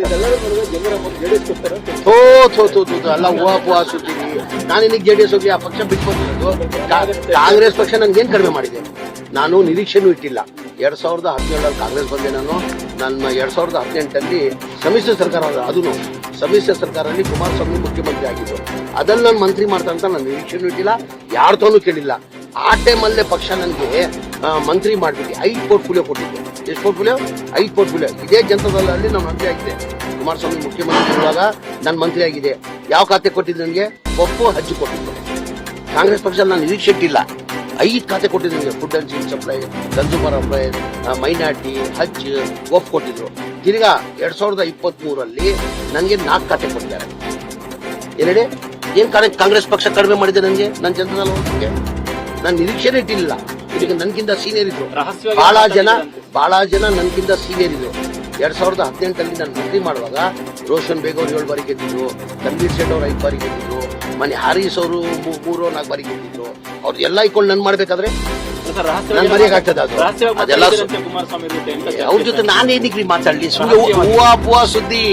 ಎಲ್ಲ ಹೂವಾ ಸುತ್ತೀವಿ. ನಾನಿನ್ನೀಗ JDS ಹೋಗಿ ಆ ಪಕ್ಷ ಬಿಟ್ಕೊತಿರೋದು. ಕಾಂಗ್ರೆಸ್ ಪಕ್ಷ ನನ್ಗೇನ್ ಕಡಿಮೆ ಮಾಡಿದೆ? ನಾನು ನಿರೀಕ್ಷೆನೂ ಇಟ್ಟಿಲ್ಲ. 2017 ಕಾಂಗ್ರೆಸ್ ಬಂದೆ ನಾನು. ನನ್ನ 2018 ಸಮ್ಮಿಶ್ರ ಸರ್ಕಾರ, ಅದನ್ನು ಸಮ್ಮಿಶ್ರ ಸರ್ಕಾರದಲ್ಲಿ ಕುಮಾರಸ್ವಾಮಿ ಮುಖ್ಯಮಂತ್ರಿ ಆಗಿದ್ರು. ಅದನ್ನ ನಾನು ಮಂತ್ರಿ ಮಾಡ್ತಾ ಅಂತ ನಾನು ನಿರೀಕ್ಷೆನೂ ಇಟ್ಟಿಲ್ಲ, ಯಾರ್ದೂ ಕೇಳಿಲ್ಲ. ಆ ಟೈಮಲ್ಲೇ ಪಕ್ಷ ನನಗೆ ಮಂತ್ರಿ ಮಾಡ್ಬಿಟ್ಟು 5 ಪೋರ್ಟ್ಫೋಲಿಯೋ ಕೊಟ್ಟಿದ್ದು. ಎಷ್ಟು ಪೋರ್ಟ್ಫೋಲಿಯೋ? 5 ಪೋರ್ಟ್ಫೋಲಿಯೋ. ಇದೇ ಜನತಾದಳದಲ್ಲಿ ನಾನು ಮಂತ್ರಿ ಆಗಿದೆ. ಕುಮಾರಸ್ವಾಮಿ ಮುಖ್ಯಮಂತ್ರಿ ಇರುವಾಗ ನಾನು ಮಂತ್ರಿ ಆಗಿದೆ. ಯಾವ ಖಾತೆ ಕೊಟ್ಟಿದ್ದು ನನಗೆ? ಪಪ್ಪು ಹಜ್ಜು ಕೊಟ್ಟಿದ್ದು. ಕಾಂಗ್ರೆಸ್ ಪಕ್ಷ ನಾನು ನಿರೀಕ್ಷೆ ಇಟ್ಟಿಲ್ಲ. 5 ಖಾತೆ ಕೊಟ್ಟಿದ್ದು ನನಗೆ. Food and civil supply, consumer affairs, minority, ಹಜ್, ವಫ್ ಕೊಟ್ಟಿದ್ರು. ತಿರ್ಗಾ 2023 ನನಗೆ 4 ಖಾತೆ ಕೊಟ್ಟಿದ್ದಾರೆ. ಏನೇಳಿ ಏನ್ ಕಾಂಗ್ರೆಸ್ ಪಕ್ಷ ಕಡಿಮೆ ಮಾಡಿದೆ ನನಗೆ? ನನ್ನ ಜನತಾದಳ ಹೋಗಕ್ಕೆ ನಾನು ನಿರೀಕ್ಷೆನೇ ಇಟ್ಟಿಲ್ಲ. ಈಗ ನನ್ಗಿಂತ ಸೀನಿಯರ್ ಇದ್ರು ಬಹಳ ಜನ ನನ್ಗಿಂತ ಸೀನಿಯರ್ ಇದ್ರು. 2018 ನಾನು ಮಂತ್ರಿ ಮಾಡುವಾಗ ರೋಷನ್ ಬೇಗ್ ಅವರು 7 ಬಾರಿ ಗೆದ್ದಿದ್ರು, ತನ್ವೀರ್ ಸೇಠ್ ಅವರು 5 ಬಾರಿ ಗೆದ್ದಿದ್ರು, ಮನೆ ಹಾರೀಸ್ ಅವರು 3-4 ಬಾರಿ ಗೆದ್ದಿದ್ರು. ಅವ್ರು ಎಲ್ಲ ಇಟ್ಕೊಂಡು ನನ್ ಮಾಡ್ಬೇಕಾದ್ರೆ ನನ್ ಮರೆಯಕ್ಕಾಗ್ತದ? ಅದು ಅದೆಲ್ಲ ಅವ್ರ ಜೊತೆ ನಾನೇನಿಕ್ರಿ ಮಾತಾಡ್ಲಿ? ಸುಮ್ಮನೆ ಹೂವಾ ಸುದ್ದಿ.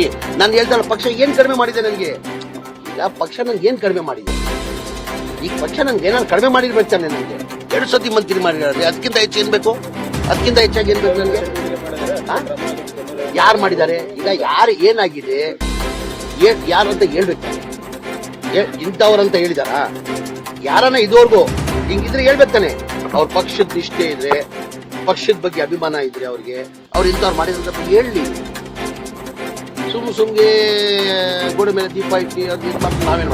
ನಾನು ಹೇಳ್ತಾಳ ಪಕ್ಷ ಏನ್ ಕಡಿಮೆ ಮಾಡಿದೆ ನನಗೆ? ಈಗ ಪಕ್ಷ ನನ್ಗೆ ಏನ್ ಕಡಿಮೆ ಮಾಡಿದೆ? ಈಗ ಪಕ್ಷ ನನ್ಗೆ ಏನಾದ್ರು ಕಡಿಮೆ ಮಾಡಿರ್ಬೇಕು ತಾನೆ? ನನಗೆ 2 ಸತಿ ಮಂತ್ರಿ ಮಾಡಿದ್ರೆ ಅದಕ್ಕಿಂತ ಹೆಚ್ಚು ಏನ್ ಬೇಕು? ಅದಕ್ಕಿಂತ ಹೆಚ್ಚಾಗಿ ಏನ್ ಬೇಕು ನನಗೆ? ಯಾರು ಮಾಡಿದ್ದಾರೆ? ಈಗ ಯಾರು ಏನಾಗಿದೆ ಯಾರಂತ ಹೇಳ್ಬೇಕು. ಇಂಥವ್ರಂತ ಹೇಳಿದಾರ? ಯಾರನ್ನ ಇದುವರೆಗೂ ಹಿಂಗಿದ್ರೆ ಹೇಳ್ಬೇಕು ತಾನೆ. ಅವ್ರ ಪಕ್ಷದ ನಿಷ್ಠೆ ಇದ್ರೆ, ಪಕ್ಷದ ಬಗ್ಗೆ ಅಭಿಮಾನ ಇದ್ರೆ ಅವ್ರಿಗೆ, ಅವ್ರು ಇಂಥವ್ರು ಮಾಡಿದಂತ ಹೇಳಿ. ಸುಮ್ಗೆ ಗೋಡೆ ಮೇಲೆ ದೀಪ ಇಟ್ಟು ನಾವೇನ್